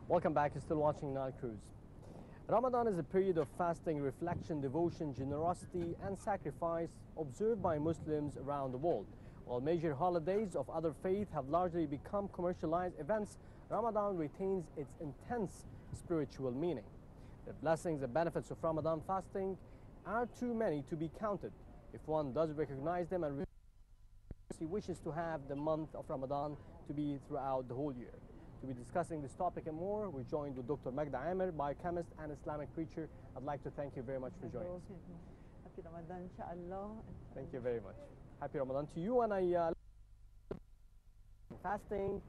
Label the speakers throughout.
Speaker 1: Welcome back. You're still watching Nile Cruise. Ramadan is a period of fasting, reflection, devotion, generosity, and sacrifice observed by Muslims around the world. While major holidays of other faiths have largely become commercialized events, Ramadan retains its intense spiritual meaning. The blessings and benefits of Ramadan fasting are too many to be counted. If one does recognize them and he wishes to have the month of Ramadan to be throughout the whole year. To be discussing this topic and more, we're joined with Dr. Magda, Amer, biochemist and Islamic preacher. I'd like to thank you very much for joining us.
Speaker 2: Happy Ramadan, inshallah.
Speaker 1: Thank you very much. Happy Ramadan to you. And fasting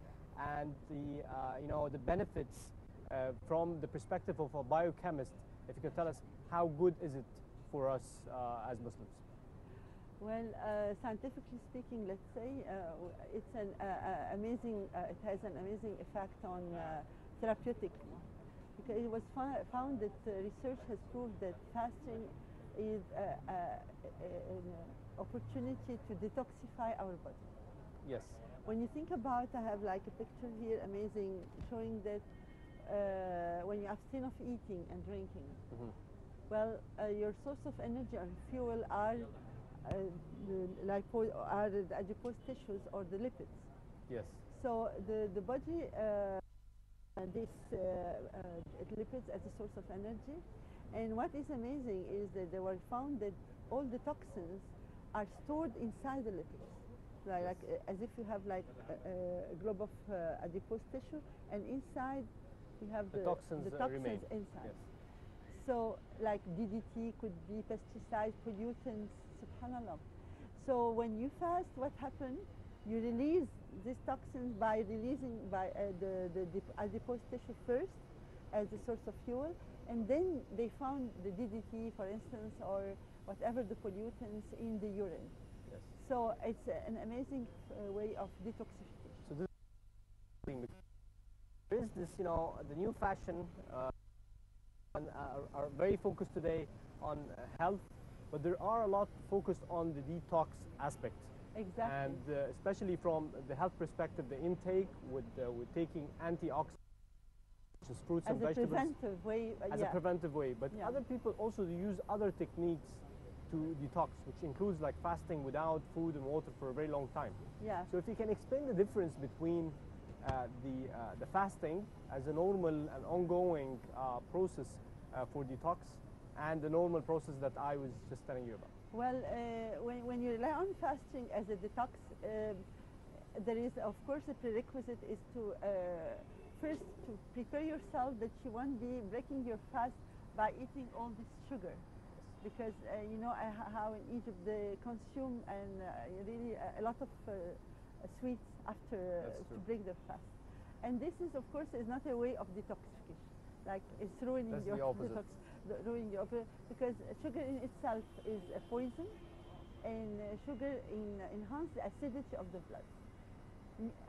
Speaker 1: and the benefits from the perspective of a biochemist. If you could tell us, how good is it for us as Muslims?
Speaker 2: Well, scientifically speaking, let's say it's an amazing. It has an amazing effect on therapeutically, because it was found that research has proved that fasting is an opportunity to detoxify our body.
Speaker 1: Yes.
Speaker 2: When you think about, I have like a picture here, amazing, showing that when you abstain of eating and drinking, well, your source of energy and fuel are the adipose tissues or the lipids.
Speaker 1: Yes.
Speaker 2: So the body this lipids as a source of energy, and what is amazing is that they were found that all the toxins are stored inside the lipids, like as if you have like a globe of adipose tissue, and inside you have the toxins
Speaker 1: remain
Speaker 2: inside.
Speaker 1: Yes.
Speaker 2: So like DDT could be pesticides, pollutants, subhanallah. So when you fast, what happens? You release these toxins by releasing the adipose tissue first as a source of fuel, and then they found the DDT, for instance, or whatever the pollutants in the urine.
Speaker 1: Yes.
Speaker 2: So it's an amazing way of detoxification.
Speaker 1: So there is this, the new fashion are very focused today on health, but there are a lot focused on the detox aspect.
Speaker 2: Exactly.
Speaker 1: And especially from the health perspective, the intake with taking antioxidants, such as fruits and vegetables.
Speaker 2: As a preventive way.
Speaker 1: As a preventive way. But other people also use other techniques to detox, which includes like fasting without food and water for a very long time.
Speaker 2: Yeah.
Speaker 1: So if you can explain the difference between the fasting as a normal and ongoing process for detox and the normal process that I was just telling you about.
Speaker 2: Well, when you rely on fasting as a detox, there is, of course, a prerequisite is to first to prepare yourself that you won't be breaking your fast by eating all this sugar, because you know how in Egypt they consume and really a lot of sweets after to break their fast, and this is, of course, is not a way of detoxification. Like it's ruining your detox, ruining your, because sugar in itself is a poison, and sugar enhances the acidity of the blood.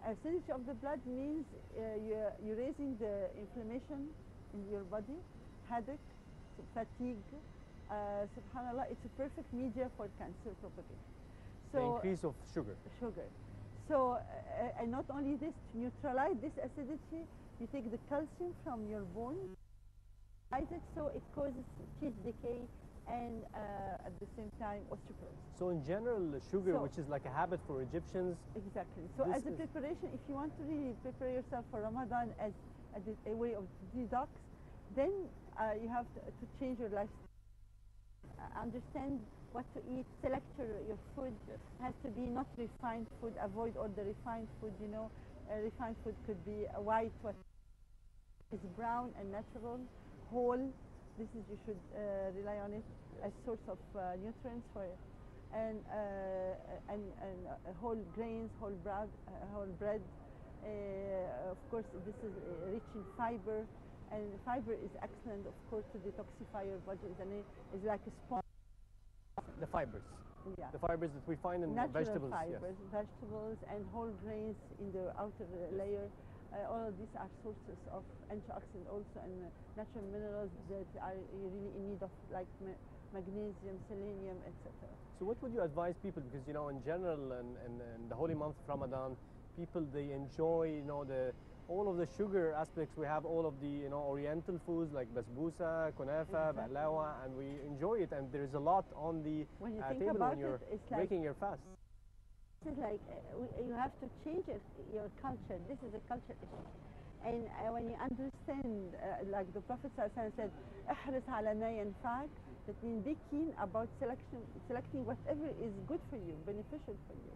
Speaker 2: Acidity of the blood means you're raising the inflammation in your body, headache, fatigue. Subhanallah, it's a perfect media for cancer propagation. So
Speaker 1: the increase of sugar.
Speaker 2: So, and not only this, to neutralize this acidity, you take the calcium from your bone, so it causes teeth decay and at the same time osteoporosis.
Speaker 1: So in general, sugar, which is like a habit for Egyptians.
Speaker 2: Exactly. So as a preparation, if you want to really prepare yourself for Ramadan as a way of detox, then you have to change your lifestyle. Understand what to eat, select your food. It has to be not refined food, avoid all the refined food, you know. Refined food could be white, what is brown and natural, whole. This is, you should rely on it as source of nutrients for it. And whole grains, whole bread. Of course, this is rich in fiber, and fiber is excellent, of course, to detoxify your body. It's like a sponge.
Speaker 1: The fibers.
Speaker 2: Yeah.
Speaker 1: The fibers that we find in
Speaker 2: natural
Speaker 1: vegetables.
Speaker 2: Fibers, yes. Vegetables and whole grains in the outer layer. All of these are sources of antioxidants also, and natural minerals that are really in need of, like magnesium, selenium, etc.
Speaker 1: So what would you advise people? Because, you know, in general, in the holy month of Ramadan, people, they enjoy, you know, the all of the sugar aspects. We have all of the Oriental foods like basbousa, kunafa,
Speaker 2: Exactly.
Speaker 1: baklawa, and we enjoy it. And there is a lot on the
Speaker 2: When you think
Speaker 1: table
Speaker 2: about
Speaker 1: when you're
Speaker 2: it, it's like
Speaker 1: breaking your fast.
Speaker 2: this is like you have to change your culture. This is a culture issue. And when you understand, like the Prophet ﷺ said, "احرص على ما ينفعك," that means be keen about selecting whatever is good for you, beneficial for you,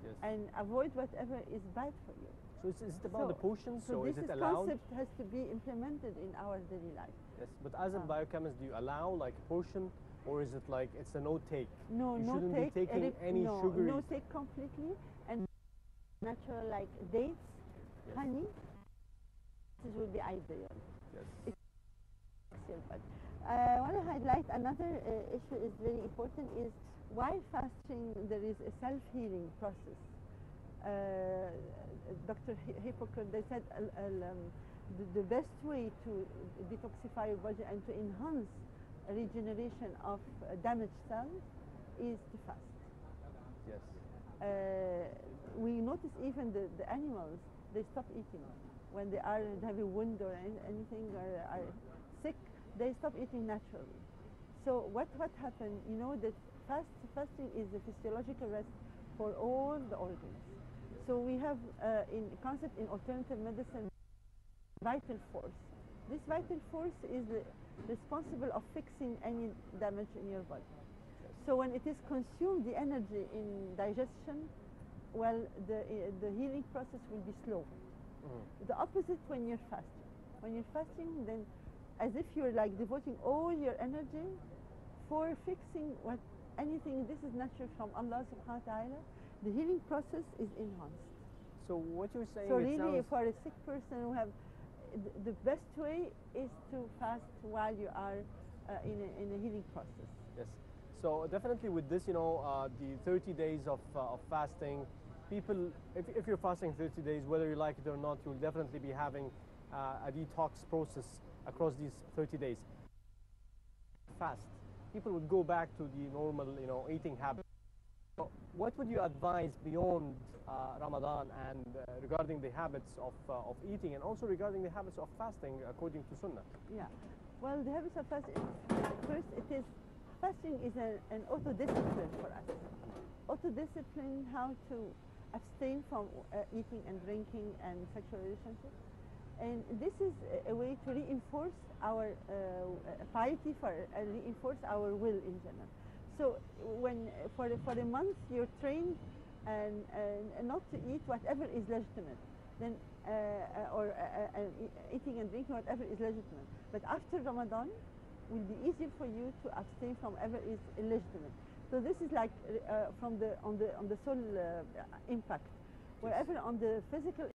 Speaker 1: Yes.
Speaker 2: and avoid whatever is bad for you.
Speaker 1: So is it about the portions?
Speaker 2: So
Speaker 1: Is
Speaker 2: this
Speaker 1: it allowed?
Speaker 2: concept has to be implemented in our daily life.
Speaker 1: Yes. But as a biochemist, do you allow like portion, or is it like it's a no take?
Speaker 2: No,
Speaker 1: You
Speaker 2: no
Speaker 1: shouldn't
Speaker 2: take
Speaker 1: be taking any
Speaker 2: no,
Speaker 1: sugary.
Speaker 2: no take completely, and natural like dates,
Speaker 1: Yes.
Speaker 2: honey. This will be ideal.
Speaker 1: Yes.
Speaker 2: But I want to highlight another issue is very important is while fasting there is a self-healing process. Dr. Hippocrates, they said the best way to detoxify your body and to enhance regeneration of damaged cells is to fast.
Speaker 1: Yes.
Speaker 2: We notice even the animals, they stop eating. When they have a wound or anything or are sick, they stop eating naturally. So what happened, you know, that fasting is a physiological rest for all the organs. So we have in concept in alternative medicine, vital force. This vital force is responsible of fixing any damage in your body. So when it is consumed, the energy in digestion, well, the healing process will be slow. The opposite when you're fasting. When you're fasting, then as if you're like devoting all your energy for fixing anything. This is natural from Allah subhanahu wa ta'ala. The healing process is enhanced.
Speaker 1: So what you're saying,
Speaker 2: So
Speaker 1: it
Speaker 2: really
Speaker 1: sounds...
Speaker 2: for a sick person who have, the best way is to fast while you are in a healing process.
Speaker 1: Yes. So definitely with this, the 30 days of fasting, people, if you're fasting 30 days, whether you like it or not, you'll definitely be having a detox process across these 30 days. Fast, people would go back to the normal, eating habit. So what would you advise beyond Ramadan and regarding the habits of eating and also regarding the habits of fasting according to Sunnah?
Speaker 2: Yeah. Well, the habits of fasting, first fasting is an auto-discipline for us. Auto-discipline, how to abstain from eating and drinking and sexual relationships. And this is a way to reinforce our piety, reinforce our will in general. So when for a month you're trained and not to eat whatever is legitimate, then eating and drinking whatever is legitimate. But after Ramadan, will be easier for you to abstain from whatever is illegitimate. So this is like on the soul impact. Wherever on the physical